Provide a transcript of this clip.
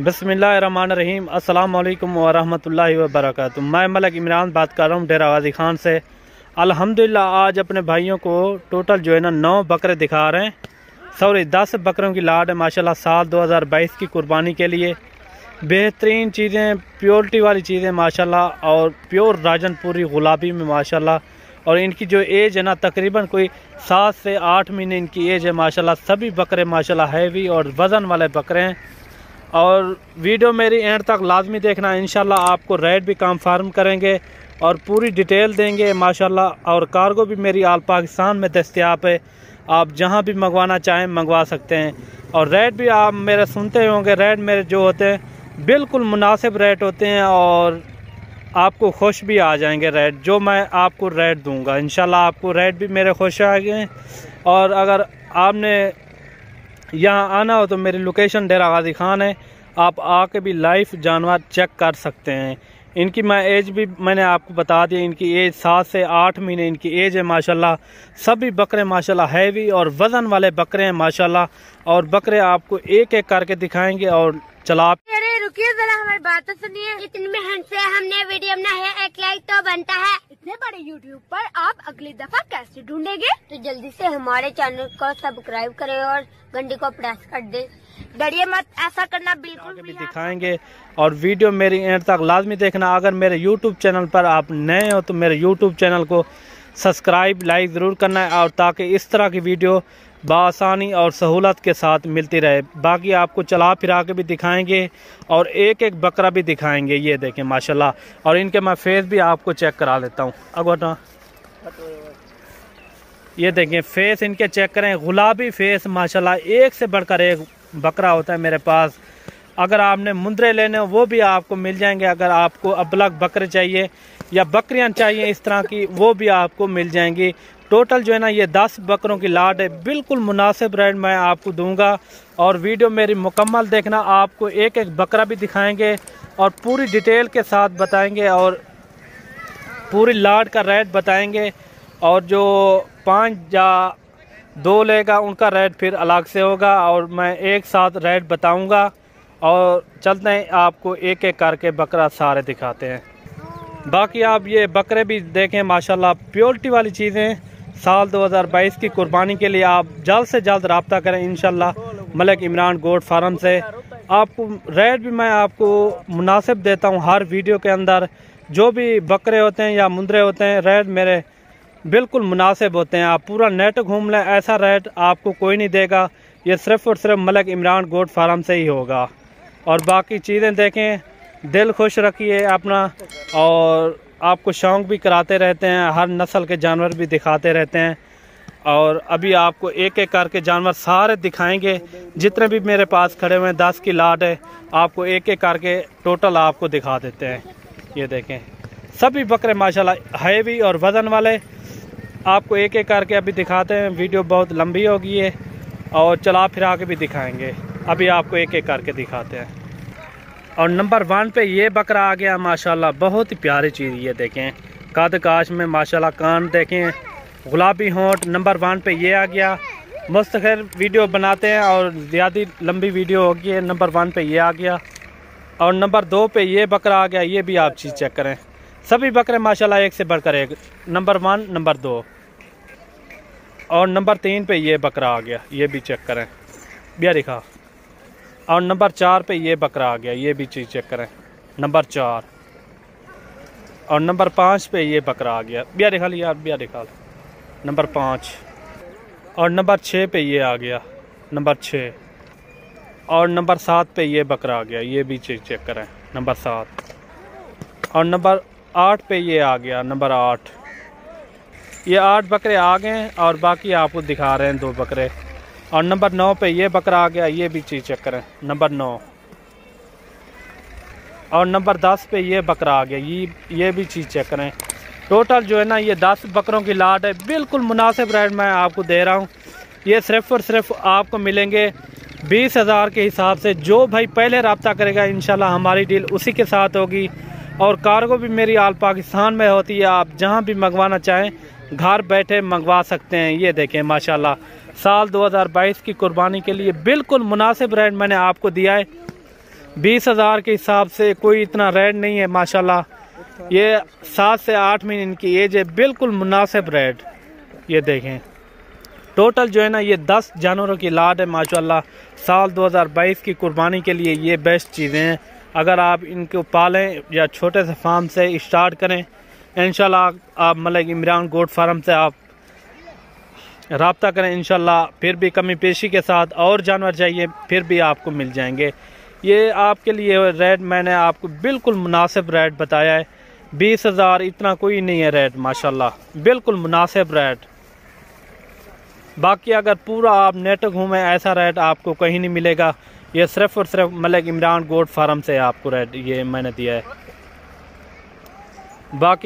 बिस्मिल्लाहिर्रहमानिर्रहीम। अस्सलाम वालेकुम वरहमतुल्लाहि वबरकातुहू। मैं मलिक इमरान बात कर रहा हूँ डेरा गाजी खान से। अल्हम्दुलिल्लाह आज अपने भाइयों को टोटल जो है ना 9 बकरे दिखा रहे हैं। सॉरी 10 बकरों की लाड है माशाल्लाह। साल 2022 की कुर्बानी के लिए बेहतरीन चीज़ें, प्योरिटी वाली चीज़ें माशाल्लाह, और प्योर राजनपुरी गुलाबी में माशाल्लाह। और इनकी जो एज है ना तकरीबन कोई 7 से 8 महीने इनकी एज है माशाल्लाह। सभी बकरे माशाल्लाह हैवी और वज़न वाले बकरे हैं। और वीडियो मेरी एंड तक लाजमी देखना, इंशाल्लाह आपको रेट भी कंफर्म करेंगे और पूरी डिटेल देंगे माशाल्लाह। और कार्गो भी मेरी आल पाकिस्तान में दस्तयाब है, आप जहां भी मंगवाना चाहें मंगवा सकते हैं। और रेट भी आप मेरे सुनते होंगे, रेट मेरे जो होते हैं बिल्कुल मुनासिब रेट होते हैं और आपको खुश भी आ जाएंगे रेट। जो मैं आपको रेट दूंगा इंशाल्लाह आपको रेट भी मेरे खुश आएंगे। और अगर आपने यहाँ आना हो तो मेरी लोकेशन डेरा गाजी खान है, आप आके भी लाइव जानवर चेक कर सकते हैं। इनकी मैं एज भी मैंने आपको बता दी, इनकी एज 7 से 8 महीने इनकी एज है माशाल्लाह। सभी बकरे माशाल्लाह हैवी और वज़न वाले बकरे हैं माशाल्लाह। और बकरे आपको एक एक करके दिखाएंगे। और चला रुकिए जरा, हमारी बात तो सुनिए। इतनी मेहनत से हमने वीडियो बनाया है, एक लाइक तो बनता है। इतने बड़े यूट्यूब पर आप अगली दफा कैसे ढूंढेंगे? तो जल्दी से हमारे चैनल को सब्सक्राइब करें और घंटी को प्रेस कर दे। डरिए मत, ऐसा करना बिल्कुल भी दिखाएंगे। और वीडियो मेरी एंड तक लाजमी देखना। अगर मेरे यूट्यूब चैनल पर आप नए हो तो मेरे यूट्यूब चैनल को सब्सक्राइब लाइक ज़रूर करना है, और ताकि इस तरह की वीडियो बआसानी और सहूलत के साथ मिलती रहे। बाकी आपको चला फिरा के भी दिखाएंगे और एक एक बकरा भी दिखाएंगे। ये देखें माशाल्लाह। और इनके मैं फेस भी आपको चेक करा लेता हूँ। अगोटा ये देखें फेस इनके चेक करें, गुलाबी फेस माशाल्लाह। एक से बढ़कर एक बकरा होता है मेरे पास। अगर आपने मुंदरे लेने हो वो भी आपको मिल जाएंगे। अगर आपको अबलग बकरे चाहिए या बकरियां चाहिए इस तरह की, वो भी आपको मिल जाएंगी। टोटल जो है ना ये 10 बकरों की लाट है। बिल्कुल मुनासिब रेट मैं आपको दूंगा। और वीडियो मेरी मुकम्मल देखना, आपको एक एक बकरा भी दिखाएंगे और पूरी डिटेल के साथ बताएंगे और पूरी लाट का रेट बताएंगे। और जो 5 या 2 लेगा उनका रेट फिर अलग से होगा, और मैं एक साथ रेट बताऊंगा। और चलते हैं आपको एक एक करके बकरा सारे दिखाते हैं। बाकी आप ये बकरे भी देखें माशाल्लाह, प्योरिटी वाली चीज़ें। साल 2022 की कुर्बानी के लिए आप जल्द से जल्द रब्ता करें इंशाल्लाह मलिक इमरान गोट फार्म से। आपको रेट भी मैं आपको मुनासिब देता हूँ हर वीडियो के अंदर। जो भी बकरे होते हैं या मुंदरे होते हैं रेट मेरे बिल्कुल मुनासिब होते हैं। आप पूरा नेट घूम लें, ऐसा रेट आपको कोई नहीं देगा। ये सिर्फ़ और सिर्फ मलिक इमरान गोट फार्म से ही होगा। और बाकी चीज़ें देखें, दिल खुश रखिए अपना। और आपको शौक़ भी कराते रहते हैं, हर नस्ल के जानवर भी दिखाते रहते हैं। और अभी आपको एक एक करके जानवर सारे दिखाएंगे जितने भी मेरे पास खड़े हुए हैं। 10 की लाट है, आपको एक एक करके टोटल आपको दिखा देते हैं। ये देखें सभी बकरे माशाल्लाह हैवी और वज़न वाले। आपको एक एक करके अभी दिखाते हैं, वीडियो बहुत लंबी होगी है और चला फिरा के भी दिखाएंगे। अभी आपको एक एक करके दिखाते हैं। और नंबर 1 पे ये बकरा आ गया माशाल्लाह, बहुत ही प्यारी चीज़। ये देखें कद काश में माशाल्लाह, कान देखें गुलाबी होंठ। नंबर 1 पे ये आ गया। मुस्तकिल वीडियो बनाते हैं और ज़्यादा लंबी वीडियो होगी है। नंबर 1 पे ये आ गया। और नंबर 2 पे ये बकरा आ गया। ये भी आप चीज़ चेक करें, सभी बकरे माशाल्लाह एक से बढ़कर एक। नंबर 1 नंबर 2 और नंबर 3 पे ये बकरा आ गया। ये भी चेक करें, बिया दिखा। और नंबर 4 पे ये बकरा आ गया। ये भी चीज़ चेक करें, नंबर 4। और नंबर 5 पे ये बकरा आ गया। बिया दिखा लिया, बिया दिखा, नंबर 5। और नंबर 6 पे ये आ गया, नंबर 6। और नंबर 7 पे ये बकरा आ गया। ये भी चीज़ चेक करें, नंबर 7। और नंबर 8 पे ये आ गया, नंबर 8। ये 8 बकरे आ गए और बाकी आपको दिखा रहे हैं 2 बकरे। और नंबर 9 पे ये बकरा आ गया। ये भी चीज़ चेक करें, नंबर 9। और नंबर 10 पे ये बकरा आ गया। ये भी चीज़ चेक करें। टोटल जो है ना ये 10 बकरों की लाट है। बिल्कुल मुनासिब रेट मैं आपको दे रहा हूँ। ये सिर्फ़ और सिर्फ आपको मिलेंगे 20,000 के हिसाब से। जो भाई पहले रब्ता करेगा इंशाल्लाह हमारी डील उसी के साथ होगी। और कार्गो भी मेरी आल पाकिस्तान में होती है, आप जहाँ भी मंगवाना चाहें घर बैठे मंगवा सकते हैं। ये देखें माशाल्लाह, साल 2022 की कुर्बानी के लिए बिल्कुल मुनासिब रेट मैंने आपको दिया है। 20,000 के हिसाब से कोई इतना रेट नहीं है माशाल्लाह। ये 7 से 8 महीने इनकी एज है, बिल्कुल मुनासिब रेट। ये देखें टोटल जो है ना ये 10 जानवरों की लाट है माशाल्लाह। साल 2022 की कुर्बानी के लिए ये बेस्ट चीज़ें हैं। अगर आप इनको पालें या छोटे से फार्म से स्टार्ट करें, इंशाल्लाह आप मलिक इमरान गोट फार्म से आप राब्ता करें, इंशाल्लाह फिर भी कमी पेशी के साथ और जानवर चाहिए फिर भी आपको मिल जाएंगे। ये आपके लिए रेट मैंने आपको बिल्कुल मुनासिब रेट बताया है। 20,000 इतना कोई नहीं है रेट माशाल्लाह, बिल्कुल मुनासिब रेट। बाकी अगर पूरा आप नेट घूमें ऐसा रेट आपको कहीं नहीं मिलेगा। ये सिर्फ और सिर्फ मलिक इमरान गोट फार्म से आपको रेट ये मैंने दिया है। बाकी